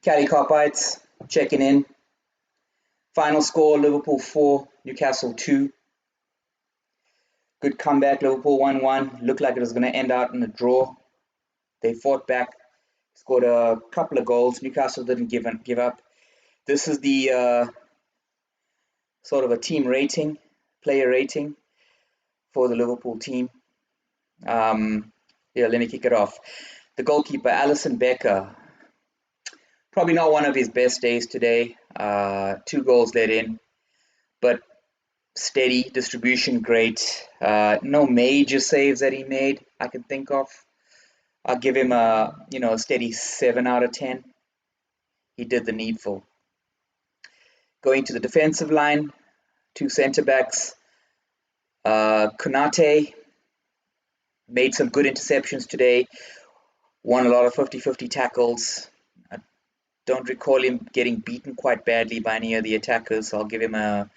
Cali Carpites checking in. Final score: Liverpool 4, Newcastle 2. Good comeback. Liverpool 1-1. Looked like it was going to end out in a draw. They fought back, scored a couple of goals. Newcastle didn't give up. This is the sort of a team rating, player rating for the Liverpool team. Let me kick it off. The goalkeeper, Alisson Becker, probably not one of his best days today. 2 goals let in, but steady distribution, great. No major saves that he made I can think of. I'll give him a steady 7 out of 10. He did the needful. Going to the defensive line, 2 centre backs. Konate made some good interceptions today. Won a lot of 50-50 tackles. I don't recall him getting beaten quite badly by any of the attackers. So I'll give him a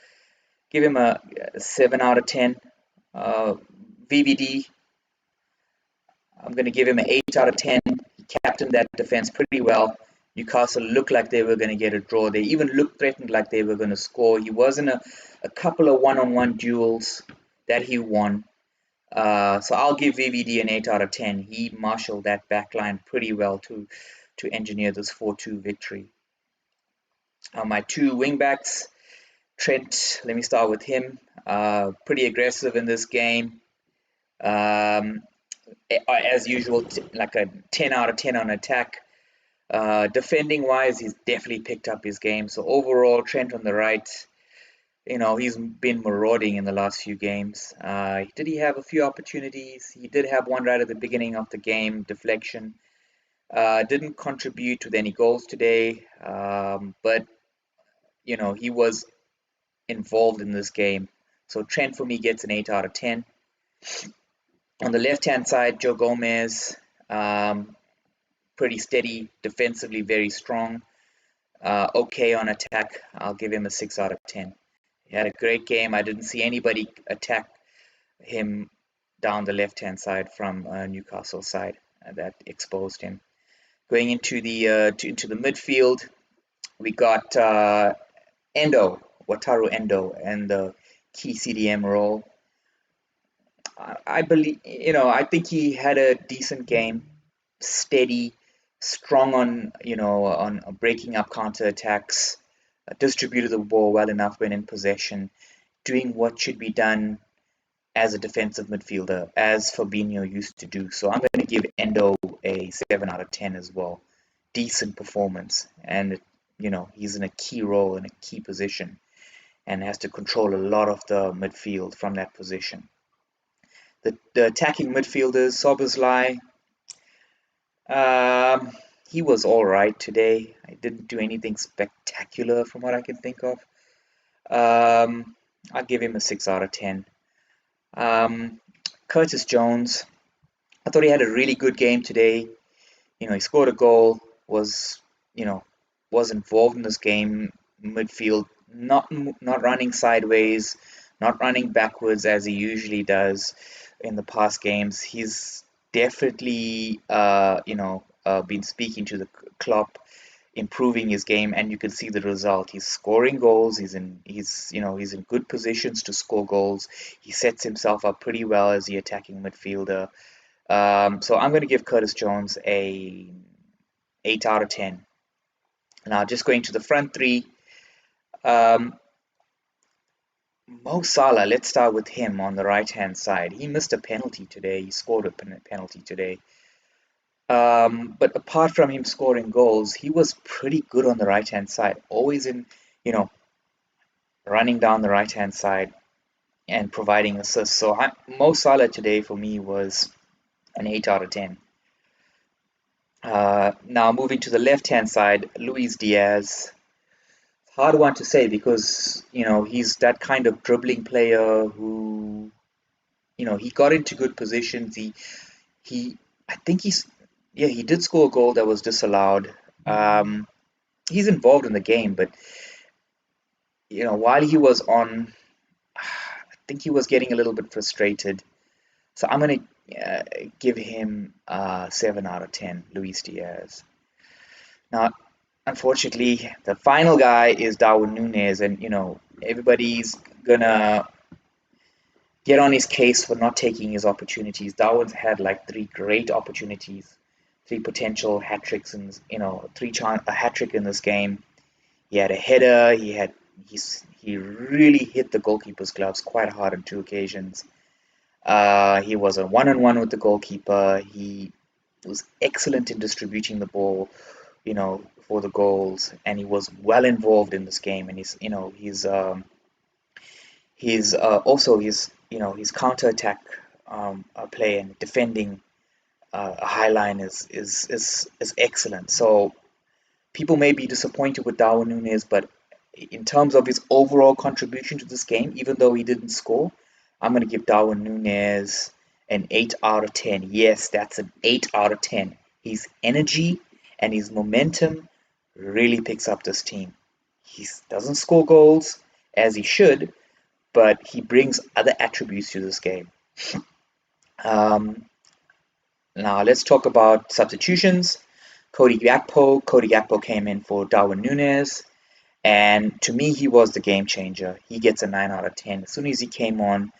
7 out of 10. VVD, I'm going to give him an 8 out of 10. He captained that defense pretty well. Newcastle looked like they were going to get a draw. They even looked threatened like they were going to score. He was in a couple of one-on-one duels that he won. So I'll give VVD an 8 out of 10. He marshaled that back line pretty well to engineer this 4-2 victory. My 2 wingbacks, Trent, let me start with him. Pretty aggressive in this game. As usual, like a 10 out of 10 on attack. Defending wise, he's definitely picked up his game. So overall, Trent on the right, he's been marauding in the last few games. Did he have a few opportunities? He did have one right at the beginning of the game, deflection. Didn't contribute with any goals today, but he was involved in this game. So Trent for me gets an 8 out of 10. On the left-hand side, Joe Gomez, pretty steady, defensively very strong. Okay on attack, I'll give him a 6 out of 10. He had a great game. I didn't see anybody attack him down the left-hand side from Newcastle side that exposed him. Going into the midfield, we got Wataru Endo, and the key CDM role. I believe, I think he had a decent game, steady, strong on breaking up counterattacks, distributed the ball well enough when in possession, doing what should be done as a defensive midfielder, as Fabinho used to do. So I'm going to give Endo a 7 out of 10 as well. Decent performance, and he's in a key role in a key position, and has to control a lot of the midfield from that position. The attacking midfielders, Szoboszlai, he was all right today. I didn't do anything spectacular from what I can think of. I'll give him a 6 out of 10. Curtis Jones, I thought he had a really good game today. He scored a goal, was involved in this game, midfield, not running sideways, not running backwards as he usually does in the past games. He's definitely been speaking to the Klopp, improving his game, and you can see the result. He's scoring goals. He's in good positions to score goals. He sets himself up pretty well as the attacking midfielder. So I'm going to give Curtis Jones a 8 out of 10. Now, just going to the front three. Mo Salah, let's start with him on the right-hand side. He missed a penalty today. He scored a penalty today. But apart from him scoring goals, he was pretty good on the right-hand side. Always running down the right-hand side and providing assists. So Mo Salah today for me was an 8 out of 10. Now moving to the left-hand side, Luis Diaz. Hard one to say because he's that kind of dribbling player who he got into good positions. He did score a goal that was disallowed. He's involved in the game, but while he was on, I think he was getting a little bit frustrated. So I'm gonna give him 7 out of 10, Luis Diaz. Now unfortunately, the final guy is Darwin Nunez, and everybody's gonna get on his case for not taking his opportunities. Darwin's had like three great opportunities, three potential hat tricks, and a hat trick in this game. He had a header. He really hit the goalkeeper's gloves quite hard on two occasions. He was a one-on-one with the goalkeeper. He was excellent in distributing the ball, for the goals, and he was well involved in this game. And he's also his counter attack play and defending a high line is excellent. So people may be disappointed with Darwin Nunez, but in terms of his overall contribution to this game, even though he didn't score, I'm going to give Darwin Nunez an 8 out of 10. Yes, that's an 8 out of 10. His energy and his momentum really picks up this team. He doesn't score goals as he should, but he brings other attributes to this game. Um, Now let's talk about substitutions. Cody Gakpo came in for Darwin Nunez. And to me, he was the game changer. He gets a 9 out of 10. As soon as he came on,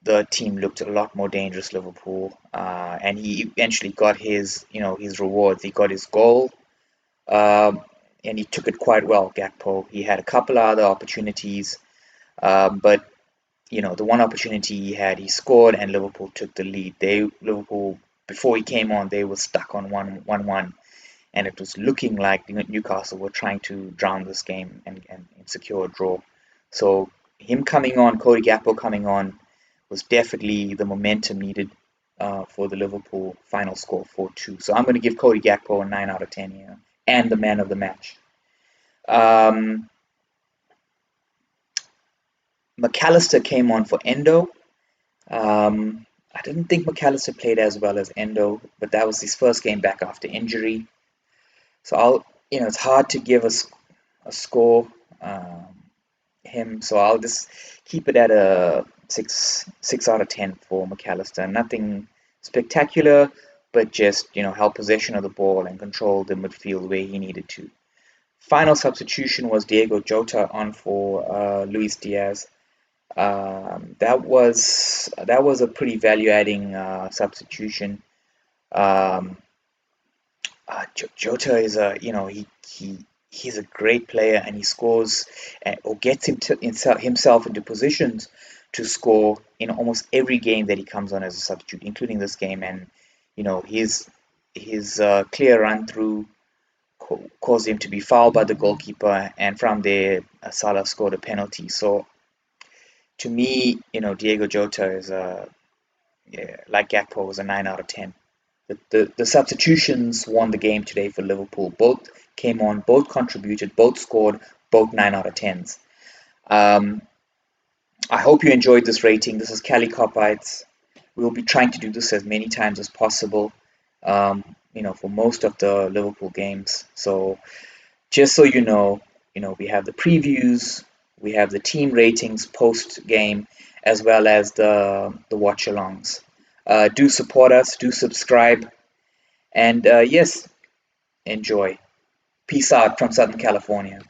the team looked a lot more dangerous, Liverpool. And he eventually got his rewards. He got his goal, and he took it quite well, Gakpo. He had a couple other opportunities, but the one opportunity he had, he scored, and Liverpool took the lead. Liverpool, before he came on, they were stuck on 1-1, and it was looking like Newcastle were trying to drown this game and secure a draw. So him coming on, Cody Gakpo coming on, was definitely the momentum needed for the Liverpool final score 4-2. So I'm going to give Cody Gakpo a 9 out of 10 here, and the man of the match. Um, McAllister came on for Endo. I didn't think McAllister played as well as Endo, but that was his first game back after injury. So it's hard to give a score him. So I'll just keep it at a 6 out of 10 for McAllister. Nothing spectacular, but just held possession of the ball and controlled the midfield where he needed to. Final substitution was Diego Jota on for Luis Diaz. That was a pretty value-adding substitution. Um, Jota is he's a great player, and he scores or gets himself into positions to score in almost every game that he comes on as a substitute, including this game. And his clear run through caused him to be fouled by the goalkeeper, and from there Salah scored a penalty. So to me, Diego Jota is like Gakpo, was a 9 out of 10. The substitutions won the game today for Liverpool. Both came on, both contributed, both scored, both 9 out of 10s. Um, I hope you enjoyed this rating. This is Cali Copites. We'll be trying to do this as many times as possible, for most of the Liverpool games. So just so we have the previews, we have the team ratings post game, as well as the watch alongs. Do support us, do subscribe, and yes, enjoy. Peace out from Southern California.